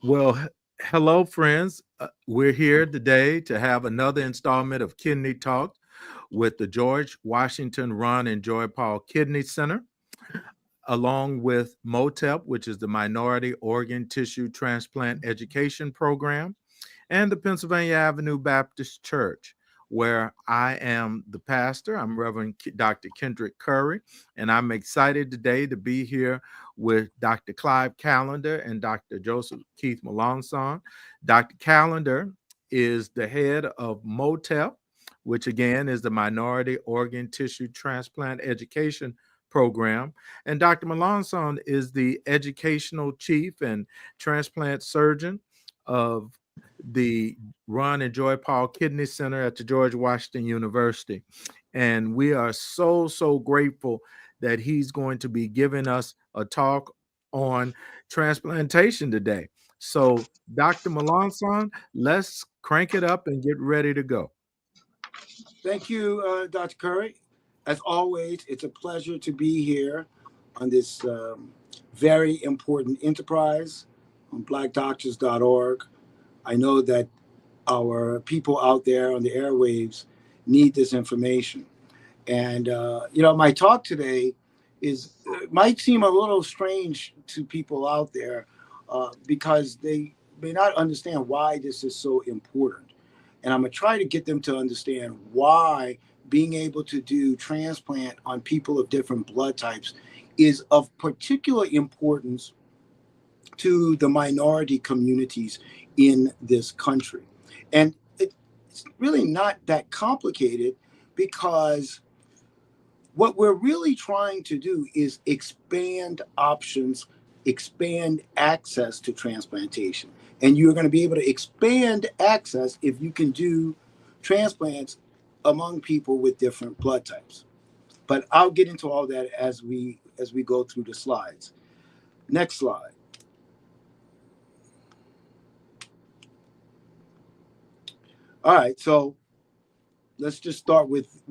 Well, hello, friends. We're here today to have another installment of Kidney Talk with the George Washington Ron and Joy Paul Kidney Center, along with MOTEP, which is the Minority Organ Tissue Transplant Education Program, and the Pennsylvania Avenue Baptist Church, where I am the pastor. I'm Reverend Dr. Kendrick Curry, and I'm excited today to be here with Dr. Clive Callender and Dr. Joseph Keith Melanson. Dr. Callender is the head of MOTEP, which again is the Minority Organ Tissue Transplant Education Program. And Dr. Melanson is the educational chief and transplant surgeon of the Ron and Joy Paul Kidney Center at the George Washington University. And we are so grateful that he's going to be giving us a talk on transplantation today. So, Dr. Melanson, let's crank it up and get ready to go. Thank you, Dr. Curry. As always, it's a pleasure to be here on this very important enterprise on blackdoctors.org. I know that our people out there on the airwaves need this information. And, my talk today might seem a little strange to people out there because they may not understand why this is so important. And I'm going to try to get them to understand why being able to do transplant on people of different blood types is of particular importance to the minority communities in this country. And it's really not that complicated because what we're really trying to do is expand options, expand access to transplantation. And you're going to be able to expand access if you can do transplants among people with different blood types. But I'll get into all that as we go through the slides. Next slide. All right, so let's just start with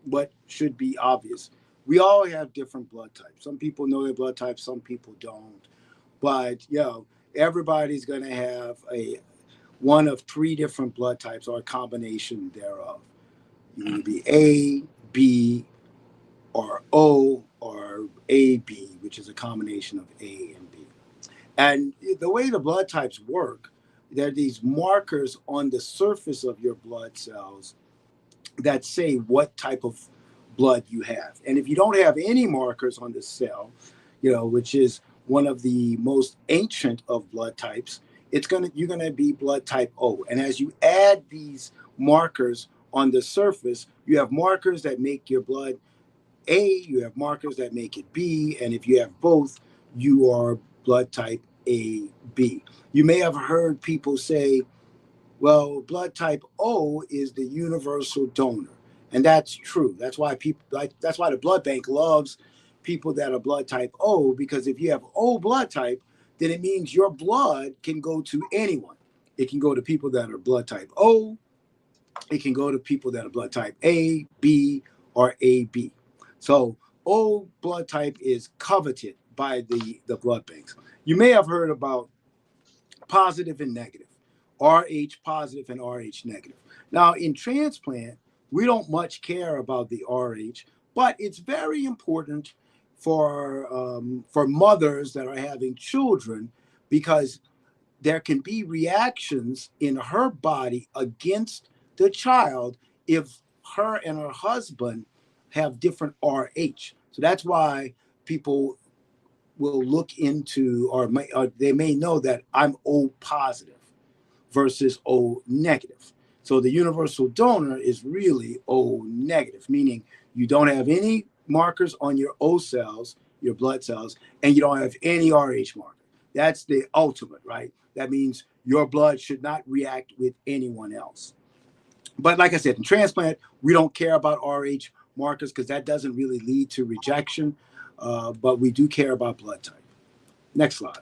what should be obvious. We all have different blood types. Some people know their blood type, some people don't. But everybody's going to have one of three different blood types or a combination thereof. You can be A, B, or O, or AB, which is a combination of A and B. And the way the blood types work, there are these markers on the surface of your blood cells that say what type of blood you have. And if you don't have any markers on the cell, which is one of the most ancient of blood types, you're gonna be blood type O. And as you add these markers on the surface, you have markers that make your blood A, you have markers that make it B, and if you have both, you are blood type AB. You may have heard people say, well, blood type O is the universal donor. And that's true. That's why that's why the blood bank loves people that are blood type O, because if you have O blood type, then it means your blood can go to anyone. It can go to people that are blood type O. It can go to people that are blood type A, B, or AB. So O blood type is coveted by the blood banks. You may have heard about positive and negative, RH positive and RH negative. Now, in transplant, we don't much care about the RH, but it's very important for mothers that are having children because there can be reactions in her body against the child if her and her husband have different RH. So that's why people will look into, or they may know that I'm O positive versus O negative. So the universal donor is really O negative, meaning you don't have any markers on your O cells, your blood cells, and you don't have any RH marker. That's the ultimate, right? That means your blood should not react with anyone else. But like I said, in transplant, we don't care about RH markers because that doesn't really lead to rejection, but we do care about blood type. Next slide.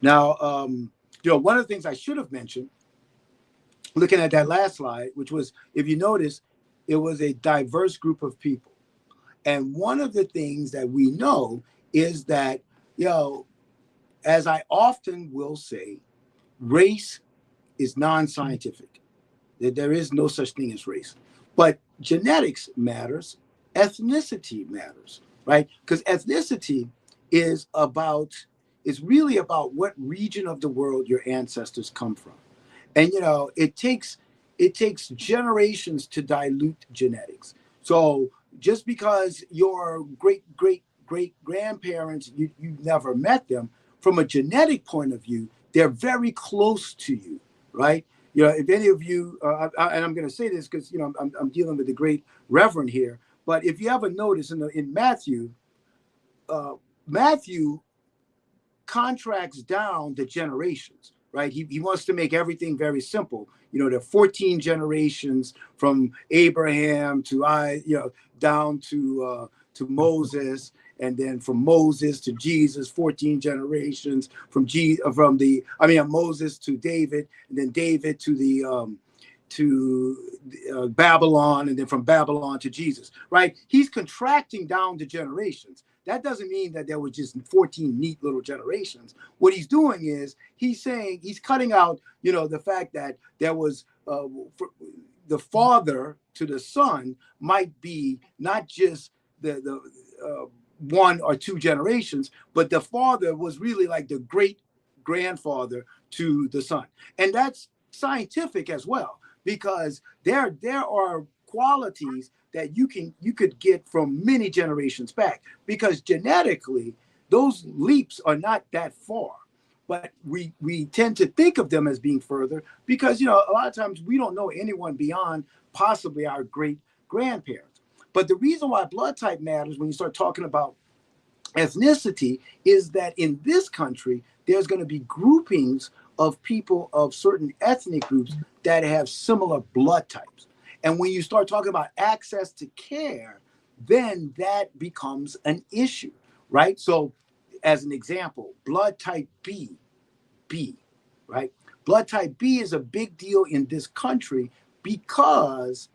Now, one of the things I should have mentioned, looking at that last slide, which was, if you notice, it was a diverse group of people. And one of the things that we know is that you know, as I often will say, race is non-scientific. There is no such thing as race. But genetics matters, ethnicity matters, right? Because ethnicity is about is really about what region of the world your ancestors come from. And it takes generations to dilute genetics. So just because your great grandparents, you never met them, from a genetic point of view, they're very close to you, right? If any of you, and I'm going to say this because I'm dealing with the great Reverend here, but if you ever notice in Matthew, Matthew contracts down the generations, right? He wants to make everything very simple. There are 14 generations from Abraham down to Moses, and then from Moses to Jesus, 14 generations Moses to David, and then David to Babylon, and then from Babylon to Jesus, right? He's contracting down the generations. That doesn't mean that there were just 14 neat little generations. What he's doing is he's saying he's cutting out, the fact that there was the father to the son might be not just the one or two generations, but the father was really like the great grandfather to the son, and that's scientific as well, because there are qualities that you could get from many generations back, because genetically those leaps are not that far, but we tend to think of them as being further because a lot of times we don't know anyone beyond possibly our great grandparents. But the reason why blood type matters when you start talking about ethnicity is that in this country there's going to be groupings of people of certain ethnic groups that have similar blood types. And when you start talking about access to care, then that becomes an issue, right? So, as an example, blood type B, right? Blood type B is a big deal in this country because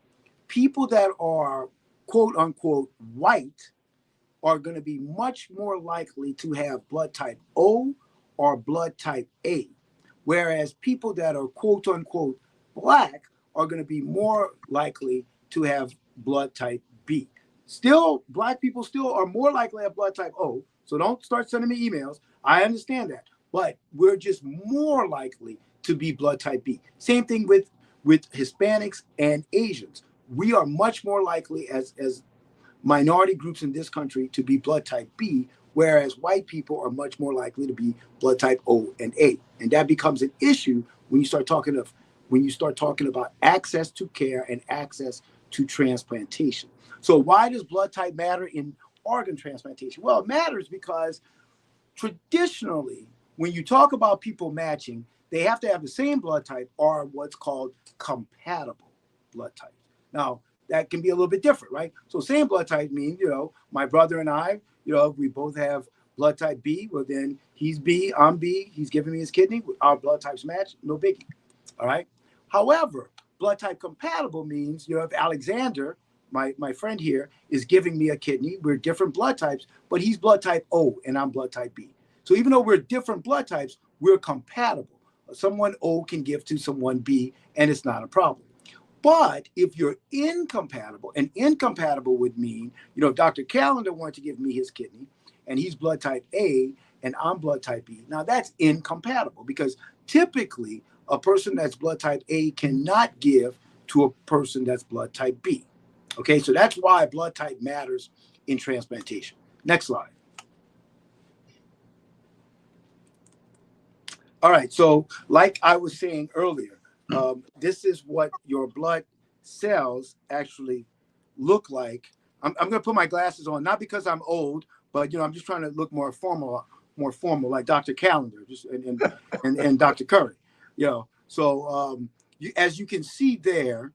people that are quote unquote white are going to be much more likely to have blood type O or blood type A, whereas people that are quote unquote black are going to be more likely to have blood type B. Still, black people still are more likely to have blood type O, so don't start sending me emails. I understand that, but we're just more likely to be blood type B. Same thing with Hispanics and Asians. We are much more likely as minority groups in this country to be blood type B, whereas white people are much more likely to be blood type O and A. And that becomes an issue when you start talking about access to care and access to transplantation. So why does blood type matter in organ transplantation? Well, it matters because traditionally, when you talk about people matching, they have to have the same blood type or what's called compatible blood type. Now, that can be a little bit different, right? So same blood type means, my brother and I, if we both have blood type B, well, then he's B, I'm B, he's giving me his kidney, our blood types match, no biggie, all right? However, blood type compatible means, if Alexander, my friend here, is giving me a kidney, we're different blood types, but he's blood type O and I'm blood type B. So even though we're different blood types, we're compatible. Someone O can give to someone B, and it's not a problem. But if you're incompatible, and incompatible would mean, Dr. Callender wanted to give me his kidney, and he's blood type A, and I'm blood type B. Now that's incompatible because typically a person that's blood type A cannot give to a person that's blood type B. Okay, so that's why blood type matters in transplantation. Next slide. All right, so like I was saying earlier, this is what your blood cells actually look like. I'm going to put my glasses on, not because I'm old, but I'm just trying to look more formal, like Dr. Callender, and Dr. Curry. So as you can see there,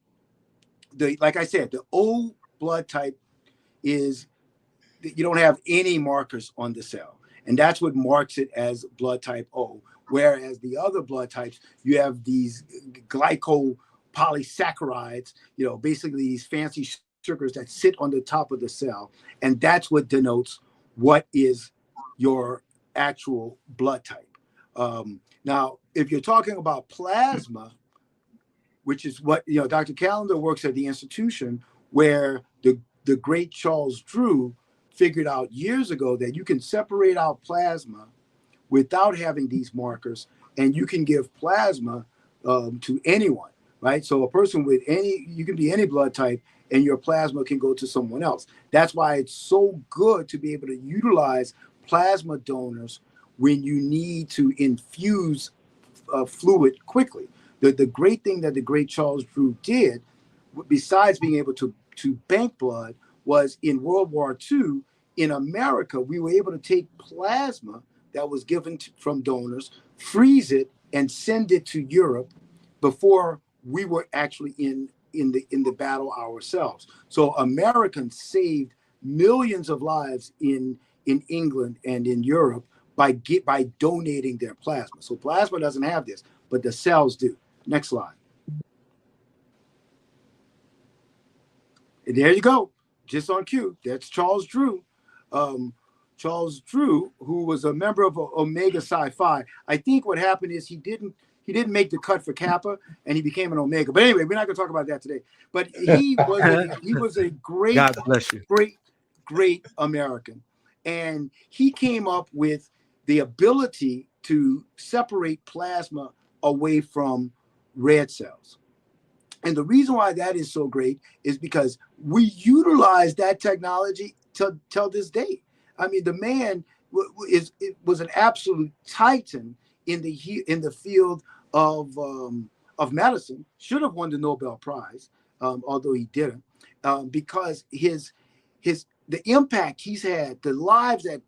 like I said, the O blood type is you don't have any markers on the cell, and that's what marks it as blood type O. Whereas the other blood types, you have these glycopolysaccharides, basically these fancy sugars that sit on the top of the cell. And that's what denotes what is your actual blood type. Now, if you're talking about plasma, which is what, Dr. Callender works at the institution where the great Charles Drew figured out years ago that you can separate out plasma without having these markers, and you can give plasma to anyone, right? So a person with you can be any blood type, and your plasma can go to someone else. That's why it's so good to be able to utilize plasma donors when you need to infuse fluid quickly. The great thing that the great Charles Drew did, besides being able to bank blood, was in World War II, in America, we were able to take plasma that was given from donors, freeze it, and send it to Europe before we were actually in the battle ourselves. So Americans saved millions of lives in England and in Europe by donating their plasma. So plasma doesn't have this, but the cells do. Next slide. And there you go, just on cue. That's Charles Drew. Charles Drew, who was a member of Omega Psi Phi. I think what happened is he didn't make the cut for Kappa, and he became an Omega. But anyway, we're not going to talk about that today. But he was a great, God bless you. great American, and he came up with the ability to separate plasma away from red cells. And the reason why that is so great is because we utilize that technology till this day. I mean, the man was an absolute titan in the field of medicine. Should have won the Nobel Prize, although he didn't, because the impact he's had, the lives that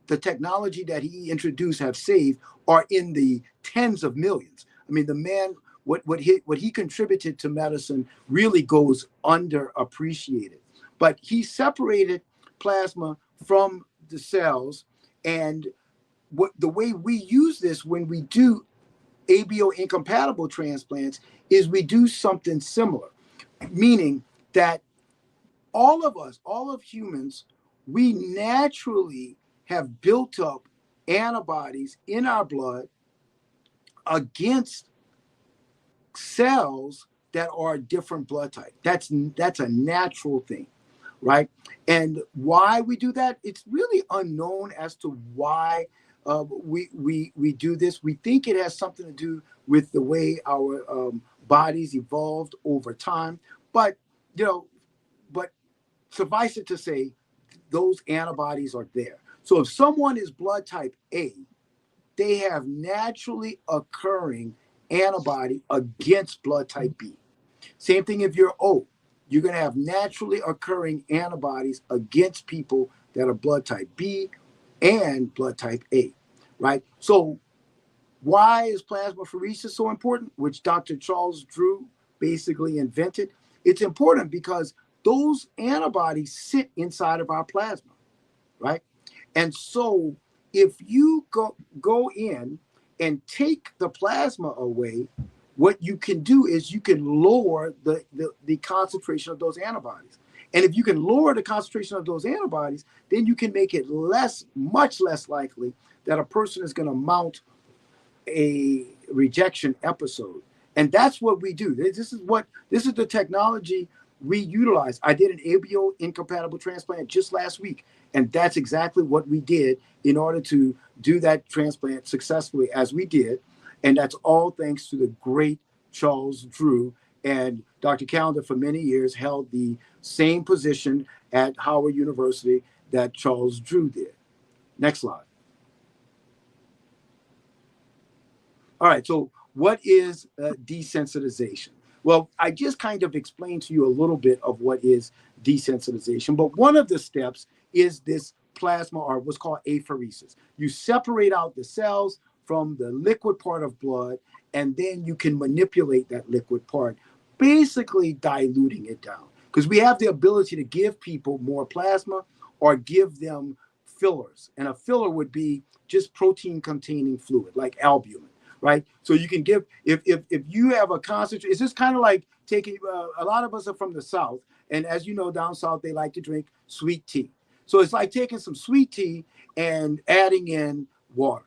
the technology that he introduced have saved are in the tens of millions. I mean, the man, what he contributed to medicine really goes underappreciated. But he separated plasma from the cells, and the way we use this when we do ABO incompatible transplants is we do something similar, meaning that all of humans, we naturally have built up antibodies in our blood against cells that are a different blood type. That's a natural thing, right? And why we do that, it's really unknown as to why we do this. We think it has something to do with the way our bodies evolved over time, but suffice it to say, those antibodies are there. So if someone is blood type A, they have naturally occurring antibody against blood type B. Same thing if you're O, you're going to have naturally occurring antibodies against people that are blood type B and blood type A, right? So why is plasmapheresis so important, which Dr. Charles Drew basically invented? It's important because those antibodies sit inside of our plasma, right? And so if you go in and take the plasma away, what you can do is you can lower the concentration of those antibodies. And if you can lower the concentration of those antibodies, then you can make it much less likely that a person is going to mount a rejection episode. And that's what we do. This is the technology we utilize. I did an ABO incompatible transplant just last week, and that's exactly what we did in order to do that transplant successfully as we did. And that's all thanks to the great Charles Drew. And Dr. Callender for many years held the same position at Howard University that Charles Drew did. Next slide. All right, so what is desensitization? Well, I just kind of explained to you a little bit of what is desensitization, but one of the steps is this plasma, or what's called apheresis. You separate out the cells from the liquid part of blood, and then you can manipulate that liquid part, basically diluting it down. Because we have the ability to give people more plasma or give them fillers. And a filler would be just protein-containing fluid, like albumin. Right, so you can give if you have a concentration. It's just kind of like taking. A lot of us are from the South, and as you know, down South they like to drink sweet tea. So it's like taking some sweet tea and adding in water,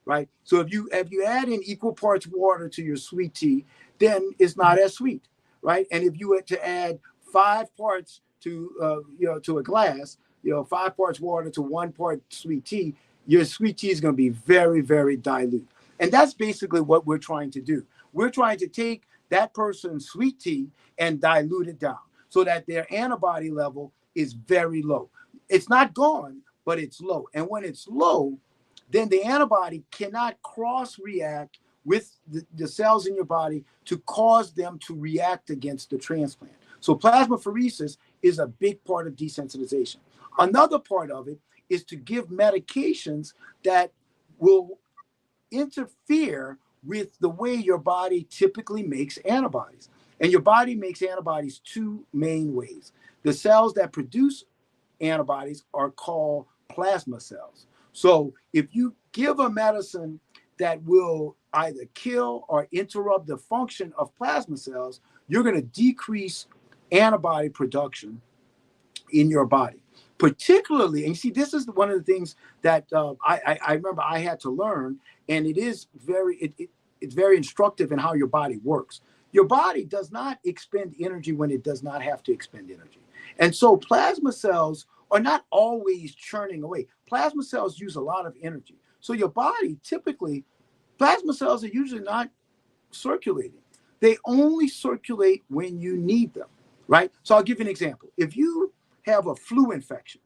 right? So if you add in equal parts water to your sweet tea, then it's not as sweet, right? And if you were to add 5 parts to to a glass, 5 parts water to 1 part sweet tea, your sweet tea is going to be very, very dilute. And that's basically what we're trying to do. We're trying to take that person's sweet tea and dilute it down so that their antibody level is very low. It's not gone, but it's low. And when it's low, then the antibody cannot cross react with the cells in your body to cause them to react against the transplant. So plasmapheresis is a big part of desensitization. Another part of it is to give medications that will interfere with the way your body typically makes antibodies. And your body makes antibodies 2 main ways. The cells that produce antibodies are called plasma cells. So if you give a medicine that will either kill or interrupt the function of plasma cells, you're going to decrease antibody production in your body. Particularly, and you see, this is one of the things that I remember I had to learn, and it is it's very instructive in how your body works. Your body does not expend energy when it does not have to expend energy. And so plasma cells are not always churning away. Plasma cells use a lot of energy. So your body typically, plasma cells are usually not circulating. They only circulate when you need them, right? So I'll give you an example. If you have a flu infection,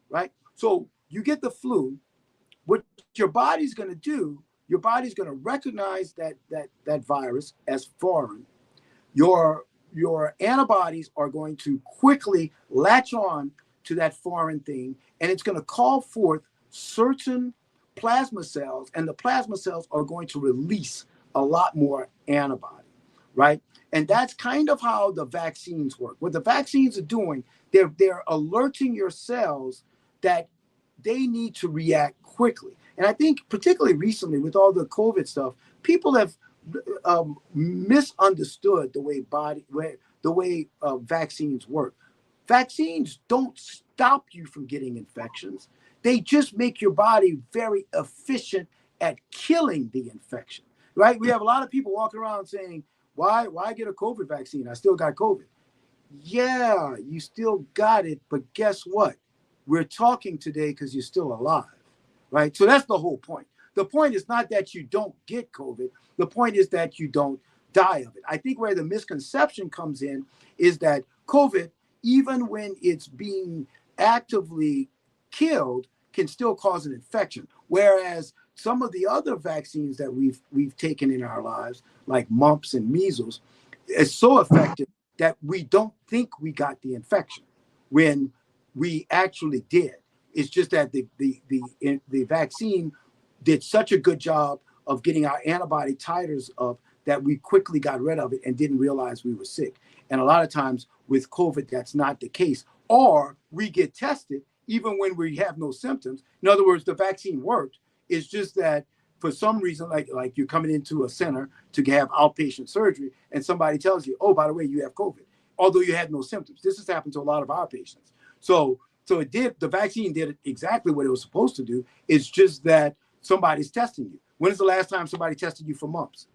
right? So you get the flu, what your body's going to do, your body's going to recognize that virus as foreign. Your antibodies are going to quickly latch on to that foreign thing, and it's going to call forth certain plasma cells, and the plasma cells are going to release a lot more antibody, right? And that's kind of how the vaccines work. What the vaccines are doing, they're alerting your cells that they need to react quickly. And I think particularly recently with all the COVID stuff, people have misunderstood the way vaccines work. Vaccines don't stop you from getting infections. They just make your body very efficient at killing the infection, right? We have a lot of people walking around saying, why get a COVID vaccine? I still got COVID. Yeah, you still got it, but guess what? We're talking today because you're still alive, right? So that's the whole point. The point is not that you don't get COVID. The point is that you don't die of it. I think where the misconception comes in is that COVID, even when it's being actively killed, can still cause an infection. Whereas some of the other vaccines that we've taken in our lives, like mumps and measles, is so effective that we don't think we got the infection when we actually did. It's just that the vaccine did such a good job of getting our antibody titers up that we quickly got rid of it and didn't realize we were sick. And a lot of times with COVID, that's not the case. Or we get tested even when we have no symptoms. In other words, the vaccine worked. It's just that for some reason, like you're coming into a center to have outpatient surgery and somebody tells you, oh, by the way, you have COVID, although you had no symptoms. This has happened to a lot of our patients. So the vaccine did exactly what it was supposed to do. It's just that somebody's testing you. When is the last time somebody tested you for mumps?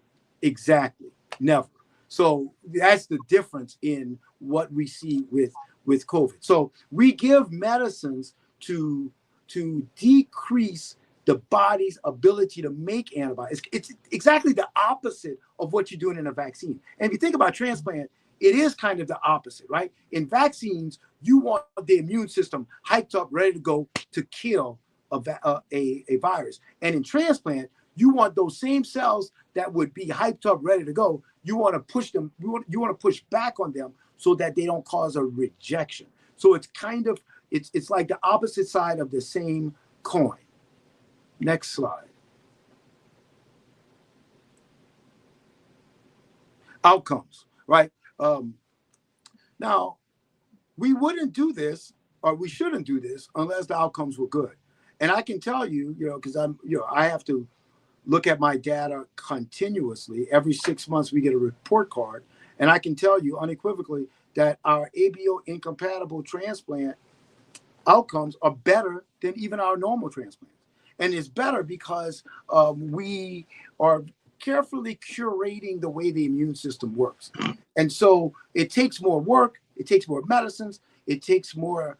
Exactly. Never. So that's the difference in what we see with COVID. So we give medicines to decrease the body's ability to make antibodies. It's exactly the opposite of what you're doing in a vaccine. And if you think about transplant, it is kind of the opposite, right? In vaccines, you want the immune system hyped up, ready to go to kill a virus. And in transplant, you want those same cells that would be hyped up, ready to go. You want to push them. You want to push back on them so that they don't cause a rejection. So it's kind of it's like the opposite side of the same coin. Next slide. Outcomes, right? Now, we wouldn't do this, or we shouldn't do this, unless the outcomes were good. And I can tell you, because I have to look at my data continuously. Every 6 months, we get a report card, and I can tell you unequivocally that our ABO incompatible transplant outcomes are better than even our normal transplants. And it's better because we are carefully curating the way the immune system works. And so it takes more work, it takes more medicines, it takes more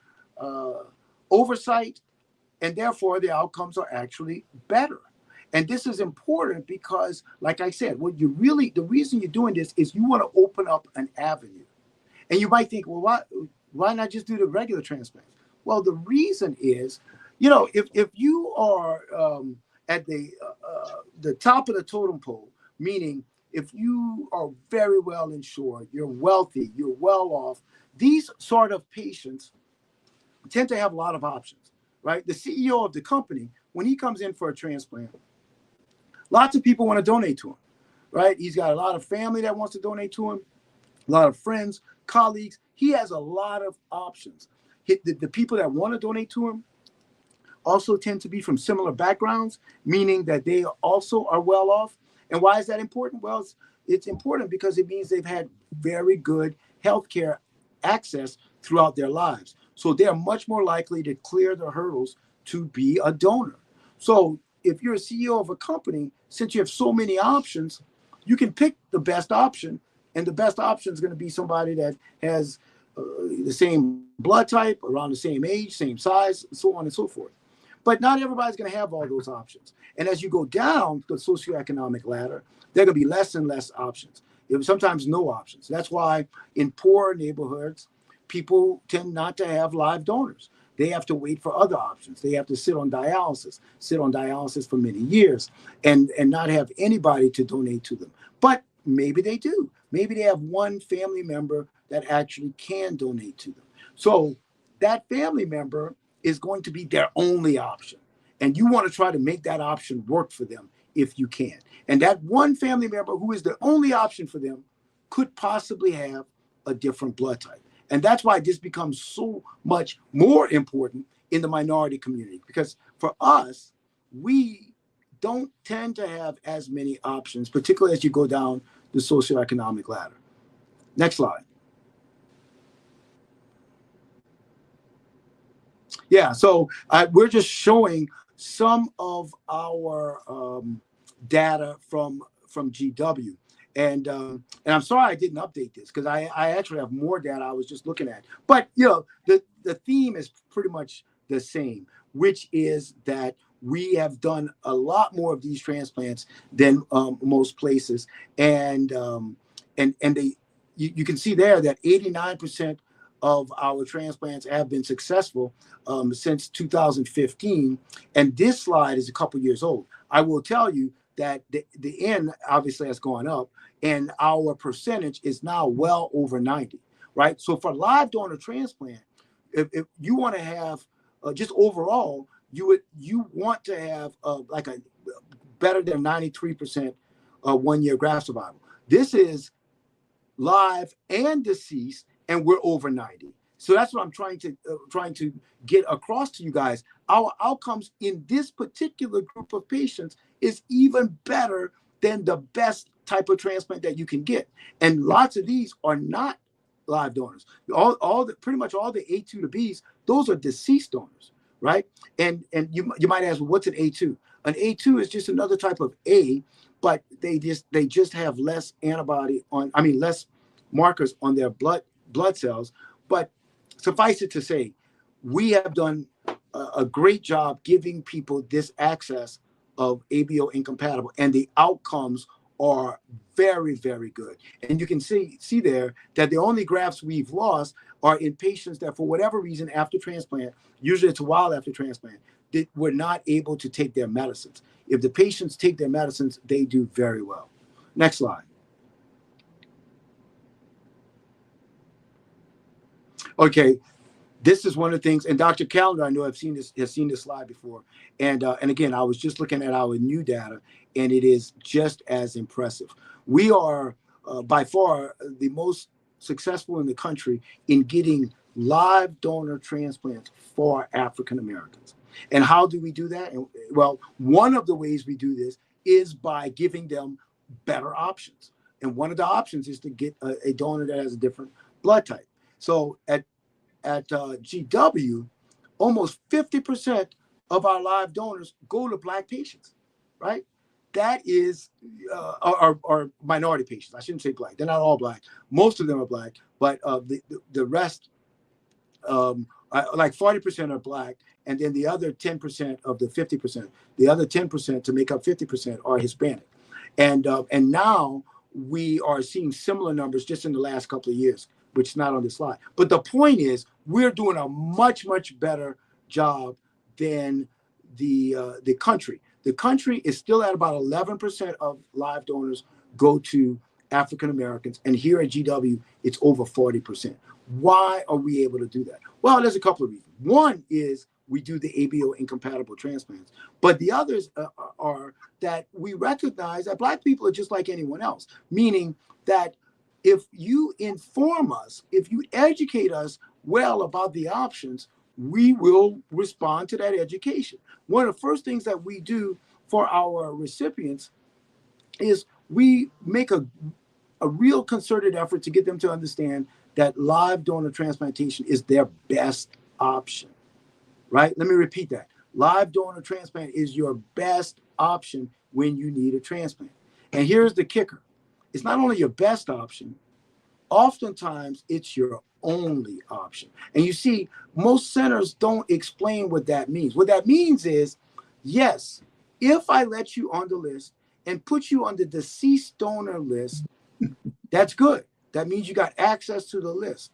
oversight, and therefore the outcomes are actually better. And this is important because, like I said, the reason you're doing this is you want to open up an avenue. And you might think, well, why not just do the regular transplant? Well, the reason is, if you are at the top of the totem pole, meaning if you are very well insured, you're wealthy, you're well off, these sort of patients tend to have a lot of options, right? The CEO of the company, when he comes in for a transplant, lots of people want to donate to him, right? He's got a lot of family that wants to donate to him, a lot of friends, colleagues. He has a lot of options. The people that want to donate to him also tend to be from similar backgrounds, meaning that they also are well off. And why is that important? Well, it's important because it means they've had very good healthcare access throughout their lives. So they're much more likely to clear the hurdles to be a donor. So if you're a CEO of a company, since you have so many options, you can pick the best option. And the best option is going to be somebody that has the same blood type, around the same age, same size, so on and so forth. But not everybody's going to have all those options. And as you go down the socioeconomic ladder, there are going to be less and less options. Sometimes no options. That's why in poor neighborhoods, people tend not to have live donors. They have to wait for other options. They have to sit on dialysis for many years and not have anybody to donate to them. But maybe they do. Maybe they have one family member that actually can donate to them. So that family member is going to be their only option. And you want to try to make that option work for them if you can. And that one family member who is the only option for them could possibly have a different blood type. And that's why this becomes so much more important in the minority community, because for us, we don't tend to have as many options, particularly as you go down the socioeconomic ladder. Next slide. Yeah, so we're just showing some of our data from GW. And I'm sorry I didn't update this because I actually have more data I was just looking at. But the theme is pretty much the same, which is that we have done a lot more of these transplants than most places, and you can see there that 89% of our transplants have been successful since 2015, and this slide is a couple years old. I will tell you that the N obviously has gone up, and our percentage is now well over 90, right? So for live donor transplant, if you want to have just overall, you want to have like a better than 93% 1 year graft survival. This is live and deceased, and we're over 90. So that's what I'm trying to get across to you guys. Our outcomes in this particular group of patients is even better than the best type of transplant that you can get. And lots of these are not live donors. Pretty much all the A2 to Bs, those are deceased donors, right? And you might ask, well, what's an A2? An A2 is just another type of A, but they just have less less markers on their blood cells. But suffice it to say, we have done a great job giving people this access of ABO incompatible, and the outcomes are very, very good. And you can see there that the only grafts we've lost are in patients that, for whatever reason, after transplant, usually it's a while after transplant, that were not able to take their medicines. If the patients take their medicines, they do very well. Next slide. Okay, this is one of the things, and Dr. Callender, I know has seen this slide before, and again, I was just looking at our new data, and it is just as impressive. We are by far the most successful in the country in getting live donor transplants for African Americans. And how do we do that? Well, one of the ways we do this is by giving them better options. And one of the options is to get a donor that has a different blood type. So at GW, almost 50% of our live donors go to Black patients, right? That is, or minority patients. I shouldn't say Black. They're not all Black. Most of them are Black, but the rest, like 40% are Black, and then the other 10% of the 50%, the other 10% to make up 50% are Hispanic, and now we are seeing similar numbers just in the last couple of years, which is not on this slide. But the point is, we're doing a much better job than the country. The country is still at about 11% of live donors go to African Americans, and here at GW, it's over 40%. Why are we able to do that? Well, there's a couple of reasons. One is we do the ABO incompatible transplants, but the others are that we recognize that Black people are just like anyone else, meaning that if you inform us, if you educate us well about the options, we will respond to that education. One of the first things that we do for our recipients is we make a real concerted effort to get them to understand that live donor transplantation is their best option, right? Let me repeat that. Live donor transplant is your best option when you need a transplant. And here's the kicker. It's not only your best option, oftentimes it's your only option. And you see, most centers don't explain what that means. What that means is, yes, if I let you on the list and put you on the deceased donor list, that's good. That means you got access to the list.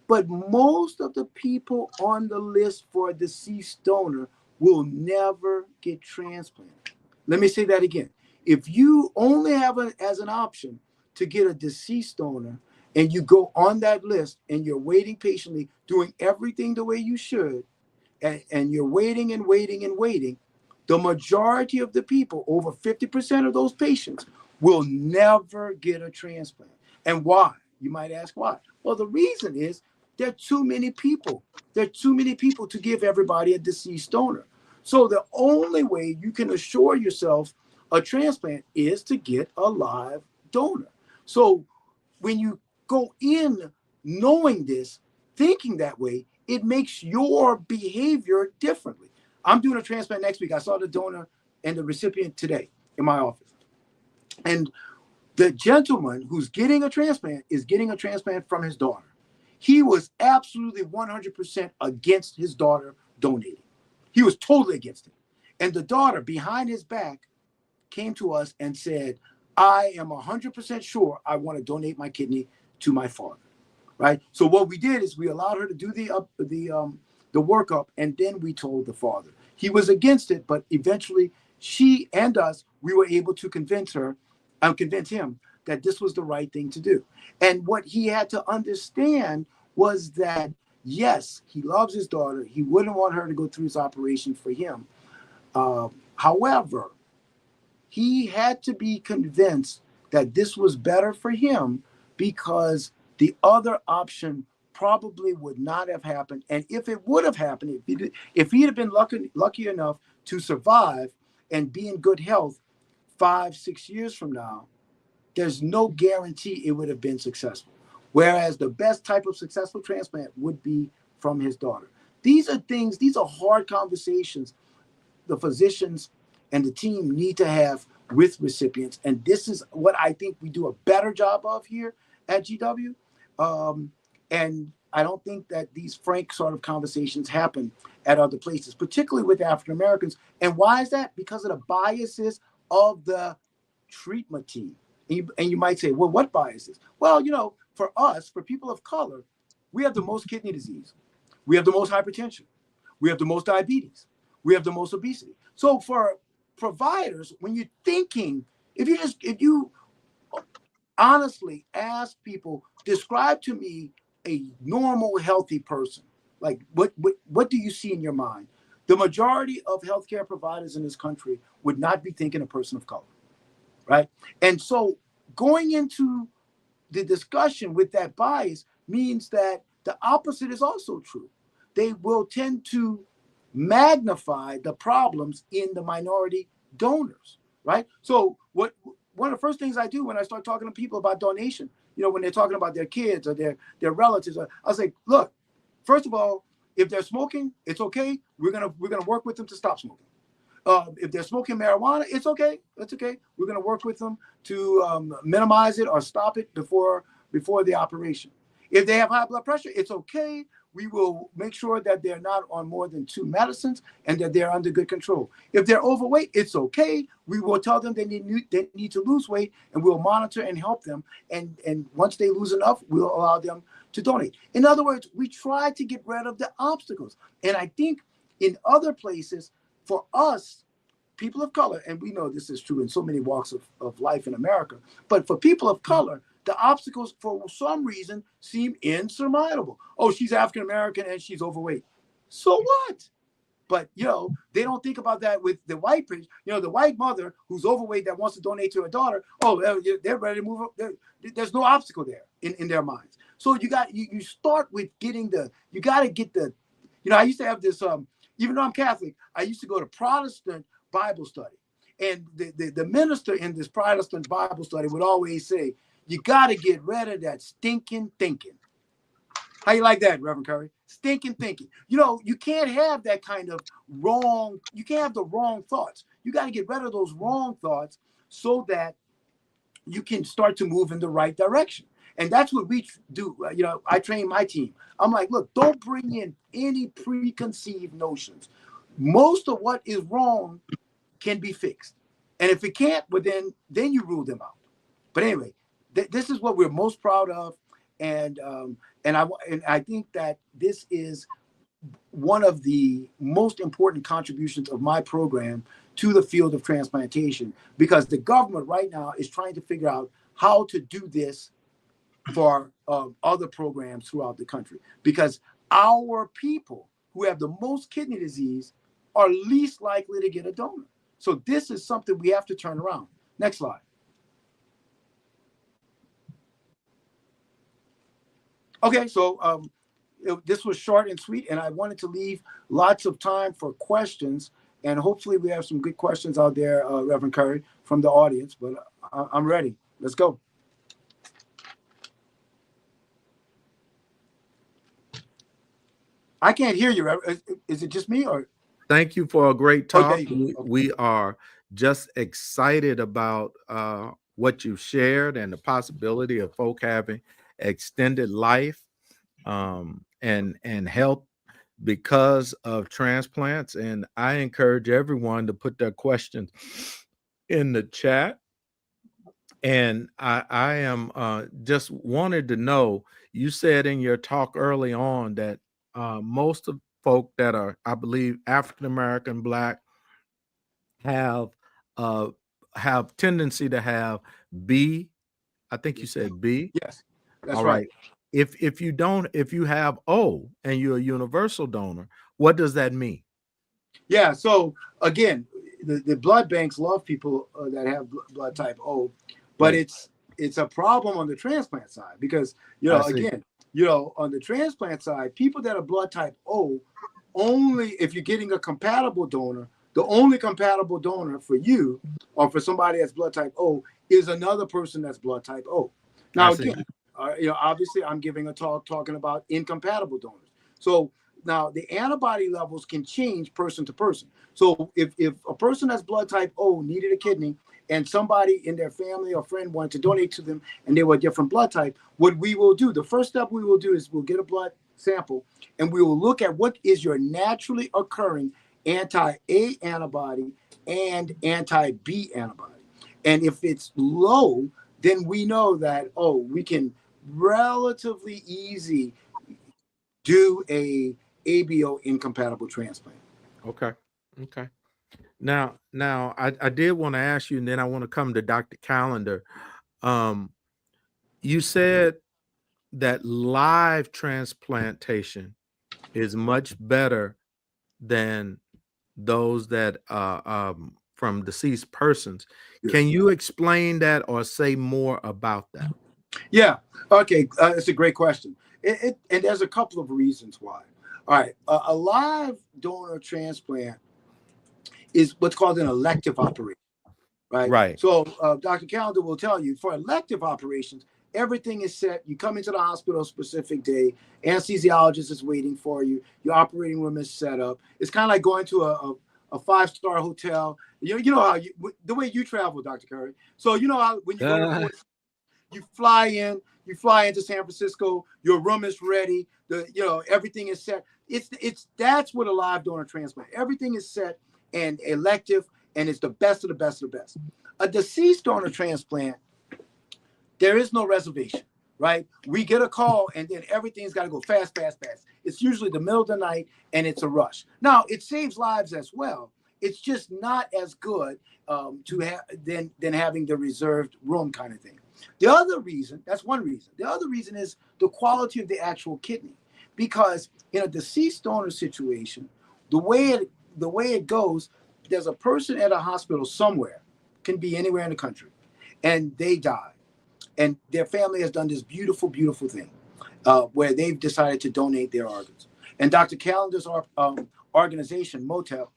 But most of the people on the list for a deceased donor will never get transplanted. Let me say that again. If you only have as an option to get a deceased donor and you go on that list and you're waiting patiently, doing everything the way you should, and you're waiting and waiting and waiting, the majority of the people, over 50% of those patients, will never get a transplant. And why? You might ask why. Well, the reason is there are too many people. There are too many people to give everybody a deceased donor. So the only way you can assure yourself a transplant is to get a live donor. So when you go in knowing this, thinking that way, it makes your behavior differently. I'm doing a transplant next week. I saw the donor and the recipient today in my office. And the gentleman who's getting a transplant is getting a transplant from his daughter. He was absolutely 100% against his daughter donating. He was totally against it. And the daughter, behind his back, came to us and said, I am 100% sure I want to donate my kidney to my father, right? So what we did is we allowed her to do the workup, and then we told the father. He was against it, but eventually she and us, we were able to convince him that this was the right thing to do. And what he had to understand was that, yes, he loves his daughter. He wouldn't want her to go through this operation for him. However, he had to be convinced that this was better for him because the other option probably would not have happened. And if it would have happened, if he had been lucky enough to survive and be in good health 5-6 years from now, there's no guarantee it would have been successful. Whereas the best type of successful transplant would be from his daughter. These are hard conversations the physicians and the team need to have with recipients. And this is what I think we do a better job of here at GW. And I don't think that these frank sort of conversations happen at other places, particularly with African Americans. And why is that? Because of the biases of the treatment team. And you might say, well, what biases? Well, for us, for people of color, we have the most kidney disease. We have the most hypertension. We have the most diabetes. We have the most obesity. So for providers, when you're thinking, if you honestly ask people, describe to me a normal, healthy person, like what do you see in your mind? The majority of healthcare providers in this country would not be thinking a person of color, right? And so going into the discussion with that bias means that the opposite is also true. They will tend to magnify the problems in the minority donors, right? So one of the first things I do when I start talking to people about donation, when they're talking about their kids or their relatives, I say, look, first of all, If they're smoking, it's okay. We're gonna work with them to stop smoking. If they're smoking marijuana, it's okay. That's okay. We're gonna work with them to minimize it or stop it before the operation. If they have high blood pressure, it's okay. We will make sure that they're not on more than 2 medicines and that they're under good control. If they're overweight, it's okay. We will tell them they need to lose weight, and we'll monitor and help them. And once they lose enough, we'll allow them to donate. In other words, we try to get rid of the obstacles. And I think in other places, for us, people of color, and we know this is true in so many walks of life in America, but for people of color, the obstacles for some reason seem insurmountable. Oh, she's African American and she's overweight. So what? But, they don't think about that with the white person. The white mother who's overweight that wants to donate to her daughter, they're ready to move up. There's no obstacle there in their minds. So you start with you got to get the, I used to have this, even though I'm Catholic, I used to go to Protestant Bible study. And the minister in this Protestant Bible study would always say, you got to get rid of that stinking thinking. How you like that, Reverend Curry? Stinking thinking. You can't have that kind of you can't have the wrong thoughts. You got to get rid of those wrong thoughts so that you can start to move in the right direction. And that's what we do. I train my team. I'm like, look, don't bring in any preconceived notions. Most of what is wrong can be fixed. And if it can't, well, then you rule them out. But anyway, this is what we're most proud of. And I think that this is one of the most important contributions of my program to the field of transplantation, because the government right now is trying to figure out how to do this for other programs throughout the country, because our people who have the most kidney disease are least likely to get a donor. So this is something we have to turn around. Next slide. Okay, so this was short and sweet, and I wanted to leave lots of time for questions, and hopefully we have some good questions out there, Reverend Curry, from the audience, but I'm ready. Let's go. I can't hear you. Is it just me or? Thank you for a great talk. Okay. We are just excited about what you've shared and the possibility of folk having extended life and health because of transplants. And I encourage everyone to put their questions in the chat. And I am just wanted to know, you said in your talk early on that most of folk that are, I believe, African American, Black, have tendency to have B. I think you said B. Yes, that's All right. If you have O and you're a universal donor, what does that mean? Yeah. So again, the blood banks love people that have blood type O, but it's a problem on the transplant side, because again, on the transplant side, people that are blood type O, only if you're getting a compatible donor, the only compatible donor for you or for somebody that's blood type O is another person that's blood type O. Now, again, obviously I'm giving a talk talking about incompatible donors. So now the antibody levels can change person to person. So if a person that's blood type O needed a kidney and somebody in their family or friend wanted to donate to them and they were a different blood type, what we will do, the first step we will do is we'll get a blood sample and we will look at what is your naturally occurring anti-A antibody and anti-B antibody. And if it's low, then we know that, we can relatively easy do a ABO incompatible transplant. Okay. Now I did want to ask you, and then I want to come to Dr. Callender. You said that live transplantation is much better than those that from deceased persons. Yes. Can you explain that or say more about that? Yeah. Okay. That's a great question. And there's a couple of reasons why. All right. A live donor transplant is what's called an elective operation. Right. Right. So Dr. Callender will tell you, for elective operations, Everything is set. You come into the hospital a specific day. Anesthesiologist is waiting for you. Your operating room is set up. It's kind of like going to a five-star hotel. You know how the way you travel, Dr. Curry. So you know how when you go to you fly into San Francisco, your room is ready, everything is set. That's what a live donor transplant. Everything is set and elective, and it's the best of the best of the best. A deceased donor transplant, there is no reservation, right? We get a call and then everything's got to go fast, fast, fast. It's usually the middle of the night and it's a rush. Now, it saves lives as well. It's just not as good than having the reserved room kind of thing. The other reason, that's one reason. The other reason is the quality of the actual kidney. Because in a deceased donor situation, the way it goes, there's a person at a hospital somewhere, can be anywhere in the country, and they die. And their family has done this beautiful, beautiful thing where they've decided to donate their organs. And Dr. Callender's organization, MOTEP,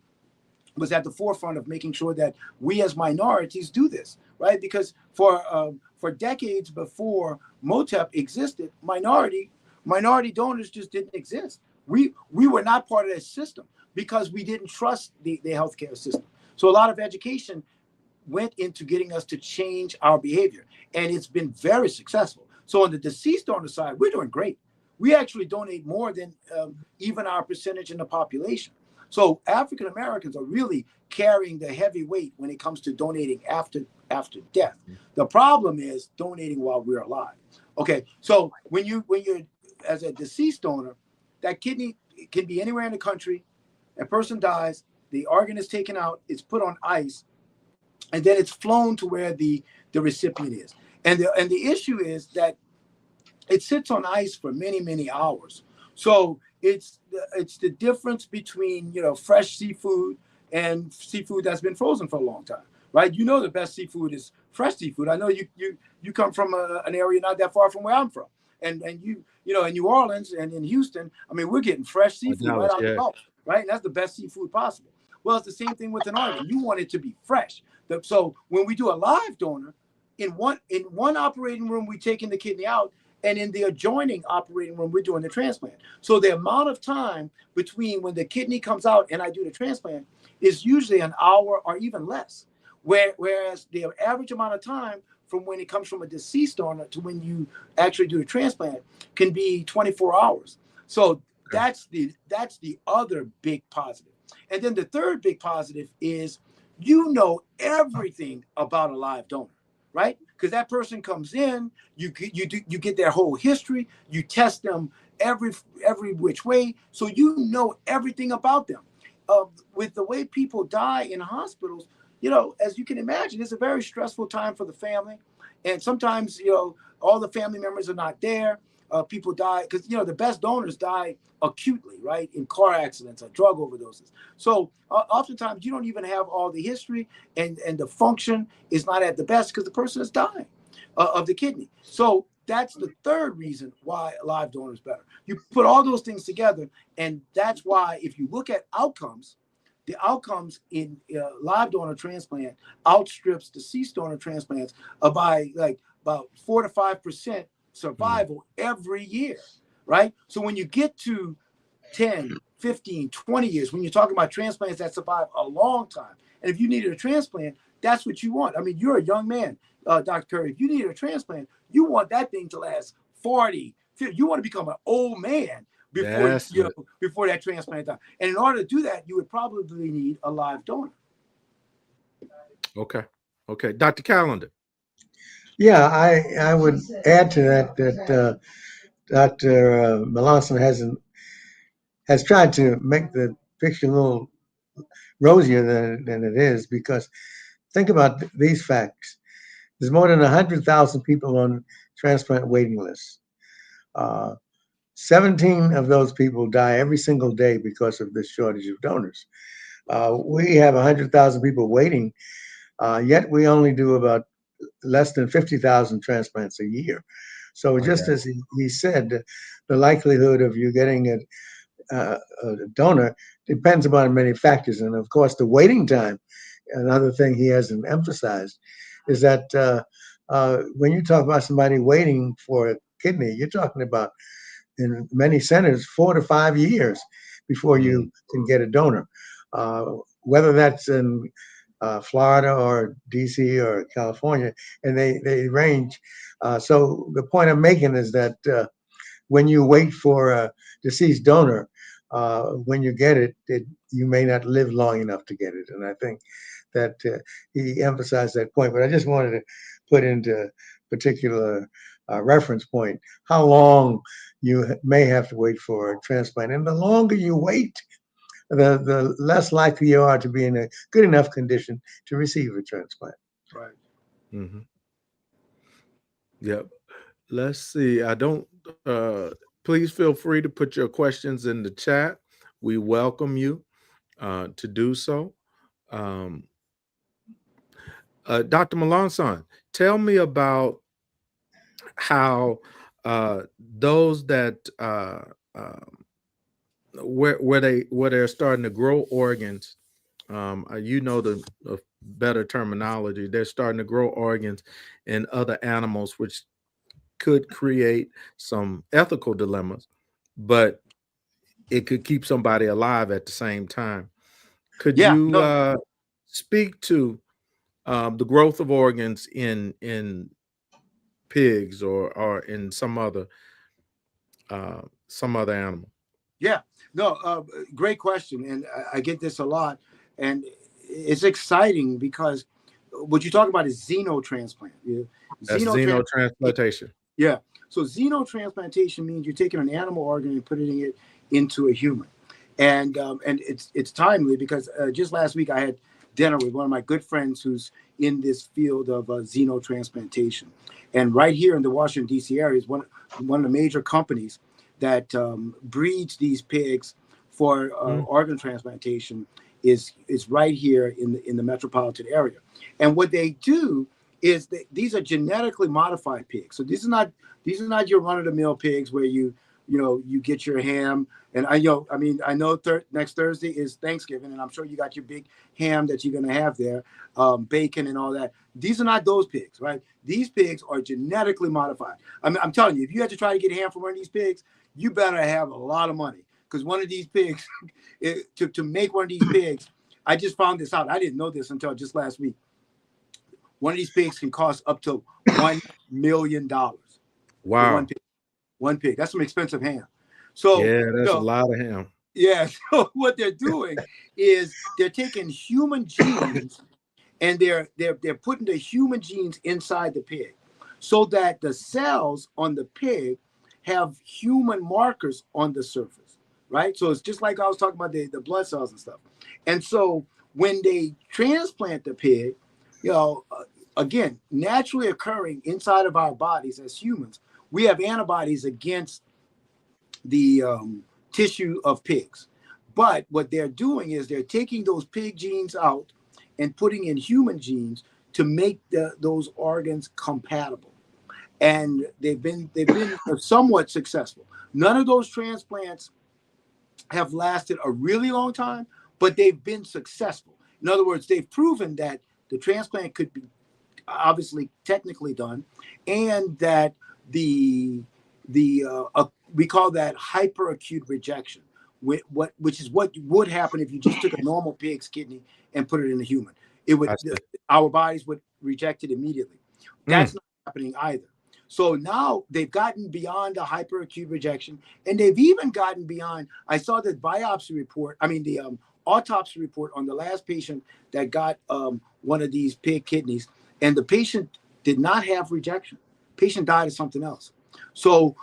was at the forefront of making sure that we as minorities do this, right? Because for decades before MOTEP existed, minority donors just didn't exist. We were not part of that system because we didn't trust the healthcare system. So a lot of education went into getting us to change our behavior, and it's been very successful. So on the deceased donor side, we're doing great. We actually donate more than even our percentage in the population. So African Americans are really carrying the heavy weight when it comes to donating after death. The problem is donating while we're alive. Okay, so when you're as a deceased donor, that kidney can be anywhere in the country. A person dies, the organ is taken out, it's put on ice, and then it's flown to where the recipient is. And the issue is that it sits on ice for many, many hours. So it's the difference between fresh seafood and seafood that's been frozen for a long time, right? The best seafood is fresh seafood. I know you come from an area not that far from where I'm from, and in New Orleans and in Houston, I mean, we're getting fresh seafood right out the Gulf, right? And that's the best seafood possible. Well, it's the same thing with an organ. You want it to be fresh. So when we do a live donor, in one operating room, we taking the kidney out, and in the adjoining operating room, we're doing the transplant. So the amount of time between when the kidney comes out and I do the transplant is usually an hour or even less. Whereas the average amount of time from when it comes from a deceased donor to when you actually do the transplant can be 24 hours. So that's the other big positive. And then the third big positive is everything about a live donor, right? Because that person comes in, you get their whole history, you test them every which way, so you know everything about them. With the way people die in hospitals, as you can imagine, it's a very stressful time for the family, and sometimes all the family members are not there. People die because the best donors die acutely, right, in car accidents or drug overdoses. So oftentimes you don't even have all the history, and the function is not at the best because the person is dying of the kidney. So that's the third reason why a live donor is better. You put all those things together, and that's why if you look at outcomes, the outcomes in live donor transplant outstrips deceased donor transplants by about 4 to 5% survival every year, right? So when you get to 10, 15, 20 years, when you're talking about transplants that survive a long time, and if you needed a transplant, that's what you want. I mean, you're a young man, Dr. Curry. If you needed a transplant, you want that thing to last 40, 50. You want to become an old man before that transplant time. And in order to do that, you would probably need a live donor. Okay. Dr. Callender. Yeah, I would add to that Dr. Melanson has tried to make the picture a little rosier than it is, because think about these facts. There's more than 100,000 people on transplant waiting lists. 17 of those people die every single day because of this shortage of donors. We have 100,000 people waiting, yet we only do about less than 50,000 transplants a year. So just as he said, the likelihood of you getting a donor depends upon many factors. And of course, the waiting time, another thing he hasn't emphasized, is that when you talk about somebody waiting for a kidney, you're talking about in many centers 4 to 5 years before you can get a donor, whether that's in Florida or DC or California, and they range. So the point I'm making is that when you wait for a deceased donor, when you get it, you may not live long enough to get it. And I think that he emphasized that point. But I just wanted to put into particular reference point how long you may have to wait for a transplant. And the longer you wait, the less likely you are to be in a good enough condition to receive a transplant. Right. Mm-hmm. Yep. Let's see. I don't. Please feel free to put your questions in the chat. We welcome you to do so. Dr. Melancon, tell me about how those that where they're starting to grow organs. You know the better terminology. They're starting to grow organs in other animals, which could create some ethical dilemmas, but it could keep somebody alive at the same time. Could you speak to the growth of organs in pigs or in some other animal? Yeah, no, great question, and I get this a lot, and it's exciting because what you talk about is xenotransplant. That's xenotransplantation. Yeah, so xenotransplantation means you're taking an animal organ and putting it into a human, and it's timely because just last week I had dinner with one of my good friends who's in this field of xenotransplantation, and right here in the Washington D.C. area is one of the major companies that breeds these pigs for organ transplantation is right here in the metropolitan area. And what they do is these are genetically modified pigs. So these are not your run-of-the-mill pigs where you get your ham. And I know next Thursday is Thanksgiving, and I'm sure you got your big ham that you're going to have there, bacon and all that. These are not those pigs, right? These pigs are genetically modified. I'm telling you, if you had to try to get ham from one of these pigs, you better have a lot of money, because one of these pigs, to make one of these pigs, I just found this out. I didn't know this until just last week. One of these pigs can cost up to $1 million. Wow. One pig. That's some expensive ham. So yeah, that's a lot of ham. Yeah. So what they're doing is they're taking human genes and they're putting the human genes inside the pig so that the cells on the pig have human markers on the surface, right? So it's just like I was talking about the blood cells and stuff. And so when they transplant the pig, again, naturally occurring inside of our bodies as humans, we have antibodies against the tissue of pigs. But what they're doing is they're taking those pig genes out and putting in human genes to make those organs compatible. And they've been somewhat successful. None of those transplants have lasted a really long time, but they've been successful. In other words, they've proven that the transplant could be obviously technically done, and that we call that hyperacute rejection, which is what would happen if you just took a normal pig's kidney and put it in a human. Our bodies would reject it immediately. That's not happening either. So now they've gotten beyond the hyperacute rejection, and they've even gotten beyond. I saw the autopsy report on the last patient that got one of these pig kidneys, and the patient did not have rejection. Patient died of something else. So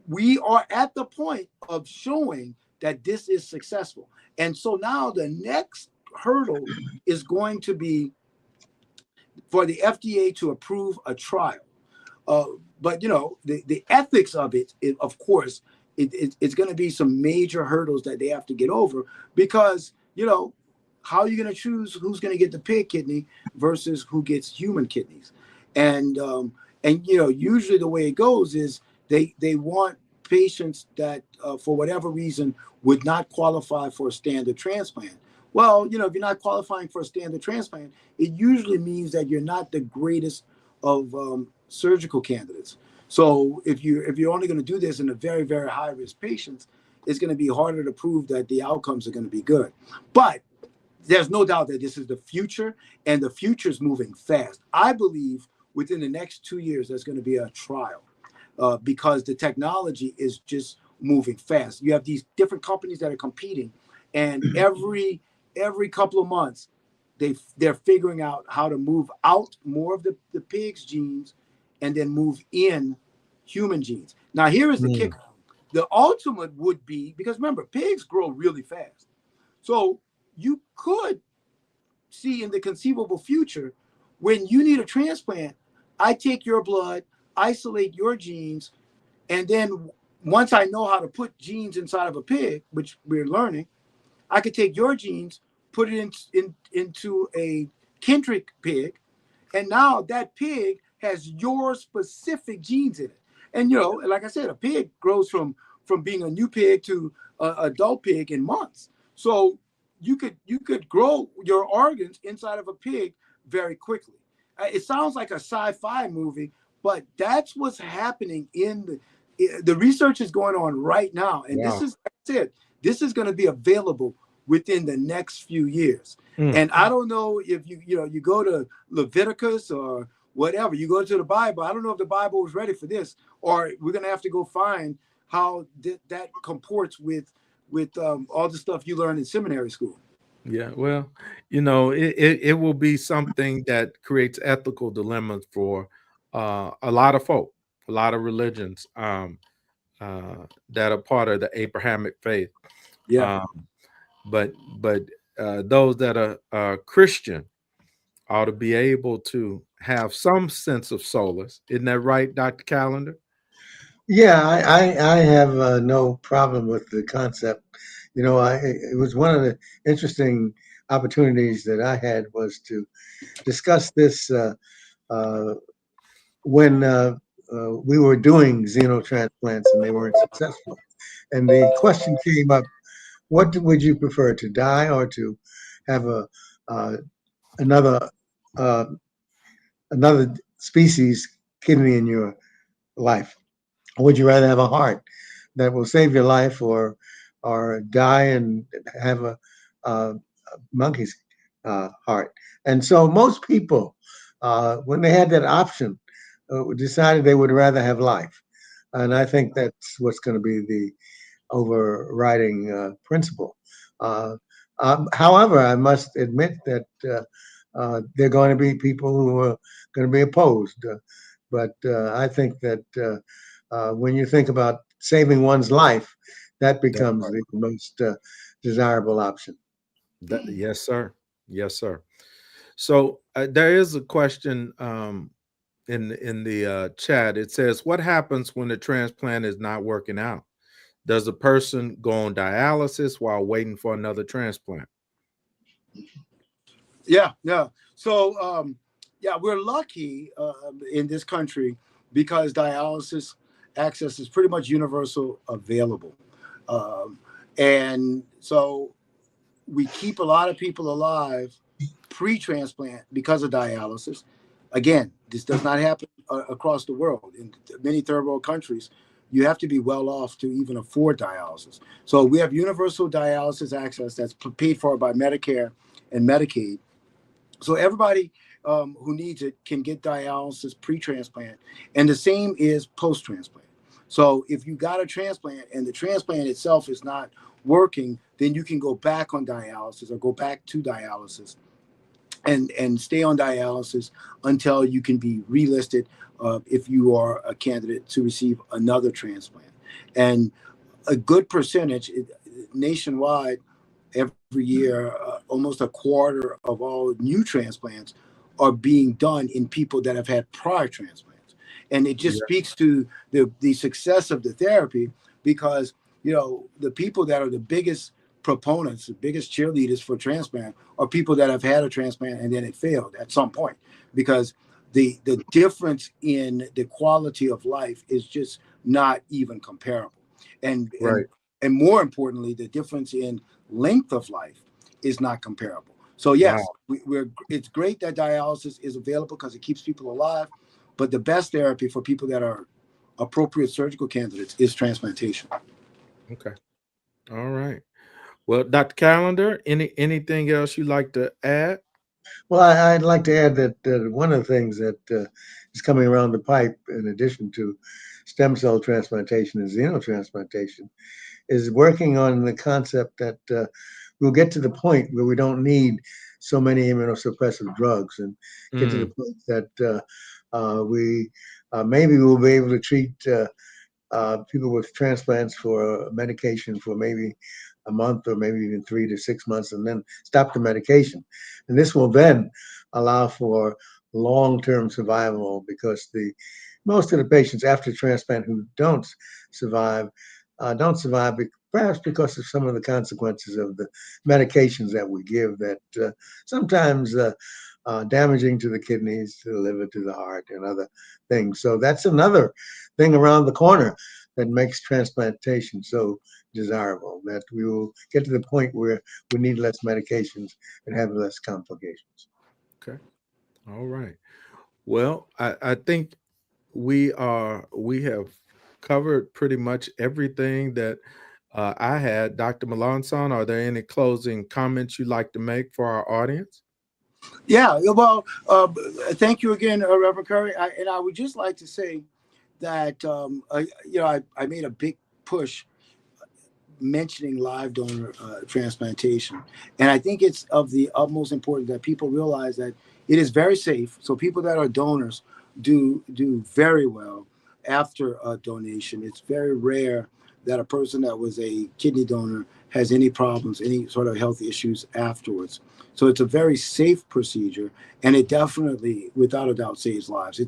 we are at the point of showing that this is successful. And so now the next hurdle is going to be for the FDA to approve a trial. But the ethics of it, of course, it's going to be some major hurdles that they have to get over, because how are you going to choose who's going to get the pig kidney versus who gets human kidneys? And usually the way it goes is they want patients that for whatever reason would not qualify for a standard transplant. Well, if you're not qualifying for a standard transplant, it usually means that you're not the greatest of surgical candidates. So if you're only going to do this in a very, very high risk patients, it's going to be harder to prove that the outcomes are going to be good. But there's no doubt that this is the future, and the future is moving fast. I believe within the next 2 years, there's going to be a trial because the technology is just moving fast. You have these different companies that are competing, and every couple of months, they're figuring out how to move out more of the pig's genes and then move in human genes. Now, here is the kicker. The ultimate would be, because remember, pigs grow really fast. So you could see in the conceivable future, when you need a transplant, I take your blood, isolate your genes, and then once I know how to put genes inside of a pig, which we're learning, I could take your genes, put it into a kindred pig, and now that pig has your specific genes in it. And like I said, a pig grows from being a new pig to an adult pig in months. So you could grow your organs inside of a pig very quickly. It sounds like a sci-fi movie, but that's what's happening in the research is going on right now. And Wow. This is going to be available within the next few years. And I don't know if you go to Leviticus or whatever, you go to the Bible. I don't know if the Bible was ready for this, or we're going to have to go find how that comports with all the stuff you learned in seminary school. Yeah, well, it will be something that creates ethical dilemmas for a lot of folk, a lot of religions that are part of the Abrahamic faith. Yeah. But those that are Christian ought to be able to have some sense of solace. Isn't that right, Dr. Callender? Yeah, I have no problem with the concept. It was one of the interesting opportunities that I had was to discuss this when we were doing xenotransplants and they weren't successful. And the question came up, what would you prefer, to die or to have another another species kidney in your life? Would you rather have a heart that will save your life, or die and have a monkey's heart? And so most people, when they had that option, decided they would rather have life. And I think that's what's going to be the overriding principle. However, I must admit that there are going to be people who are going to be opposed. But I think that when you think about saving one's life, that becomes the most desirable option. Yes, sir. Yes, sir. So there is a question in the chat. It says, "What happens when the transplant is not working out? Does a person go on dialysis while waiting for another transplant?" Yeah. So we're lucky in this country because dialysis access is pretty much universal available, and so we keep a lot of people alive pre-transplant because of dialysis. Again, this does not happen across the world. In many third world countries, you have to be well off to even afford dialysis. So we have universal dialysis access that's paid for by Medicare and Medicaid. So everybody who needs it can get dialysis pre-transplant, and the same is post-transplant. So if you got a transplant and the transplant itself is not working, then you can go back on dialysis or go back to dialysis and stay on dialysis until you can be relisted if you are a candidate to receive another transplant. And a good percentage nationwide, every year, almost a quarter of all new transplants are being done in people that have had prior transplants. And it just speaks to the success of the therapy, because the people that are the biggest proponents, the biggest cheerleaders for transplant, are people that have had a transplant and then it failed at some point, because the difference in the quality of life is just not even comparable. And more importantly, the difference in length of life is not comparable. So yes, it's great that dialysis is available because it keeps people alive. But the best therapy for people that are appropriate surgical candidates is transplantation. Okay. All right. Well, Dr. Callender, anything else you'd like to add? Well, I'd like to add that one of the things that is coming around the pipe, in addition to stem cell transplantation and xenotransplantation, is working on the concept that we'll get to the point where we don't need so many immunosuppressive drugs, and get to the point that we maybe we'll be able to treat people with transplants for medication for maybe a month or maybe even 3 to 6 months, and then stop the medication. And this will then allow for long-term survival, because most of the patients after transplant who don't survive perhaps because of some of the consequences of the medications that we give, that sometimes damaging to the kidneys, to the liver, to the heart, and other things. So that's another thing around the corner that makes transplantation so desirable, that we will get to the point where we need less medications and have less complications. Okay. All right. Well, I think we have covered pretty much everything that I had. Dr. Melanson, are there any closing comments you'd like to make for our audience? Yeah, well, thank you again, Reverend Curry. And I would just like to say that, I made a big push mentioning live donor transplantation. And I think it's of the utmost importance that people realize that it is very safe. So people that are donors do very well after a donation. It's very rare that a person that was a kidney donor has any problems, any sort of health issues afterwards. So it's a very safe procedure, and it definitely, without a doubt, saves lives.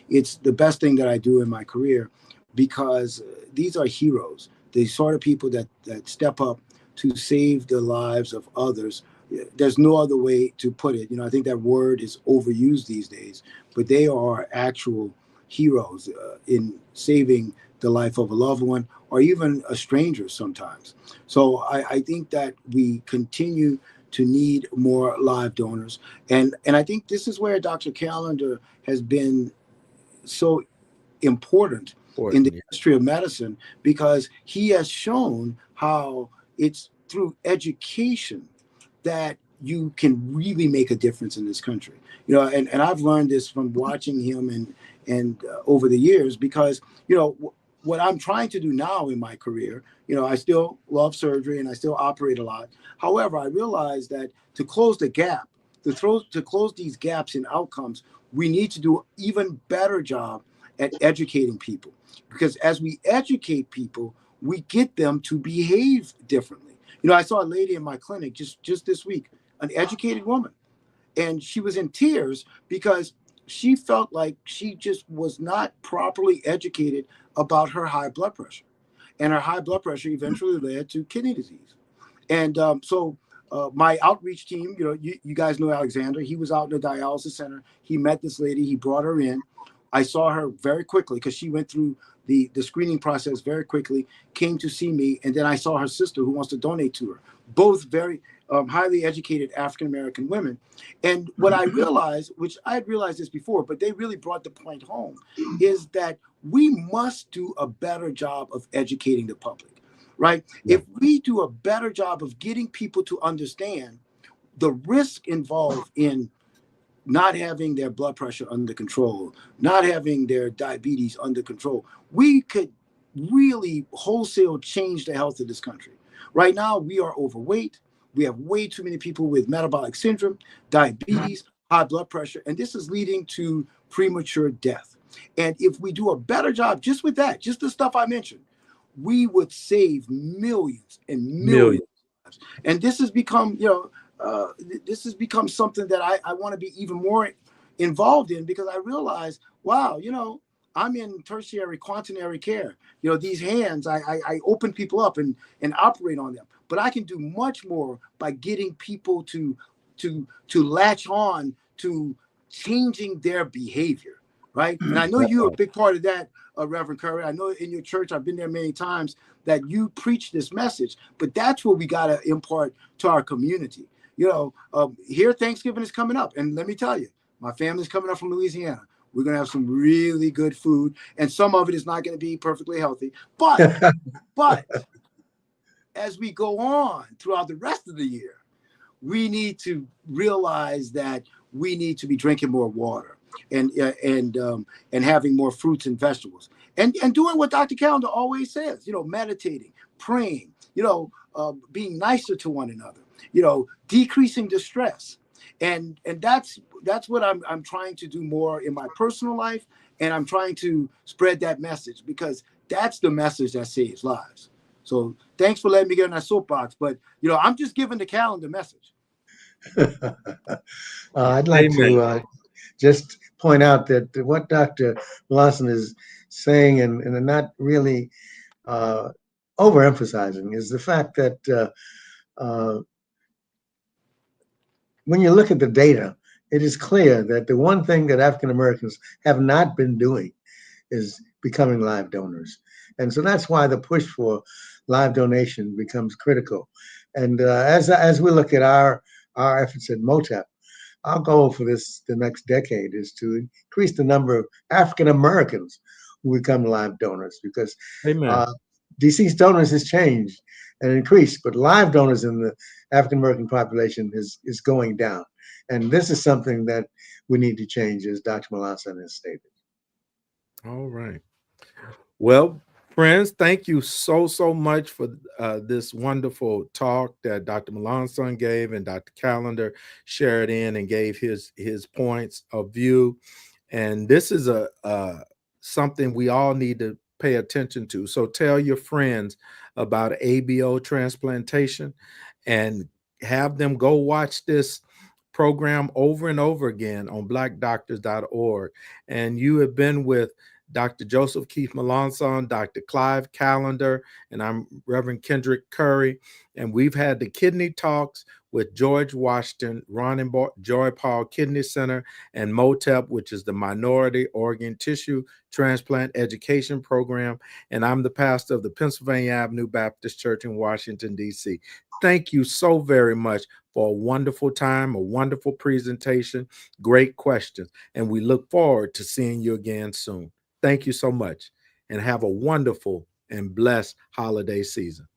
It's the best thing that I do in my career, because these are heroes, the sort of people that step up to save the lives of others. There's no other way to put it. I think that word is overused these days, but they are actual heroes in saving the life of a loved one or even a stranger sometimes. So I think that we continue to need more live donors. And I think this is where Dr. Callender has been so important in the history of medicine, because he has shown how it's through education that you can really make a difference in this country. And I've learned this from watching him and over the years, because what I'm trying to do now in my career, I still love surgery and I still operate a lot. However, I realize that to close the gap, to close these gaps in outcomes, we need to do an even better job at educating people. Because as we educate people, we get them to behave differently. I saw a lady in my clinic just this week, an educated woman, and she was in tears because she felt like she just was not properly educated about her high blood pressure. And her high blood pressure eventually led to kidney disease. And so my outreach team, you guys know Alexander. He was out in the dialysis center. He met this lady. He brought her in. I saw her very quickly because she went through the screening process very quickly, came to see me, and then I saw her sister who wants to donate to her. Both very highly educated African-American women. And what I realized, which I had realized this before, but they really brought the point home, is that we must do a better job of educating the public, right? Yeah. If we do a better job of getting people to understand the risk involved in not having their blood pressure under control, not having their diabetes under control, we could really wholesale change the health of this country. Right now, we are overweight. We have way too many people with metabolic syndrome, diabetes, high blood pressure, and this is leading to premature death. And if we do a better job just with that, just the stuff I mentioned, we would save millions and millions. And this has become, this has become something that I want to be even more involved in, because I realize, wow, I'm in tertiary quaternary care. These hands, I open people up and operate on them. But I can do much more by getting people to latch on to changing their behavior, right? And I know you're a big part of that, Reverend Curry. I know in your church, I've been there many times, that you preach this message. But that's what we got to impart to our community. Here Thanksgiving is coming up. And let me tell you, my family's coming up from Louisiana. We're going to have some really good food, and some of it is not going to be perfectly healthy. But as we go on throughout the rest of the year, we need to realize that we need to be drinking more water and having more fruits and vegetables, and doing what Dr. Calendar always says, meditating, praying, being nicer to one another, decreasing distress. And that's what I'm trying to do more in my personal life. And I'm trying to spread that message, because that's the message that saves lives. So thanks for letting me get on that soapbox. But, I'm just giving the calendar message. I'd like to just point out that what Dr. Lawson is saying, and not really overemphasizing, is the fact that when you look at the data, it is clear that the one thing that African Americans have not been doing is becoming live donors. And so that's why the push for live donation becomes critical. And as we look at our efforts at MOTEP, our goal for the next decade is to increase the number of African Americans who become live donors, because deceased donors has changed and increased, but live donors in the African American population is going down. And this is something that we need to change, as Dr. Melancon has stated. All right. Well, friends, thank you so much for this wonderful talk that Dr. Melancon gave, and Dr. Calendar shared in and gave his points of view. And this is something we all need to pay attention to. So tell your friends about ABO transplantation and have them go watch this program over and over again on blackdoctors.org. And you have been with Dr. Joseph Keith Melancon, Dr. Clive Calendar, and I'm Reverend Kendrick Curry. And we've had the Kidney Talks with George Washington, Ron and Joy Paul Kidney Center, and MOTEP, which is the Minority Organ Tissue Transplant Education Program. And I'm the pastor of the Pennsylvania Avenue Baptist Church in Washington, D.C. Thank you so very much for a wonderful time, a wonderful presentation, great questions. And we look forward to seeing you again soon. Thank you so much, and have a wonderful and blessed holiday season.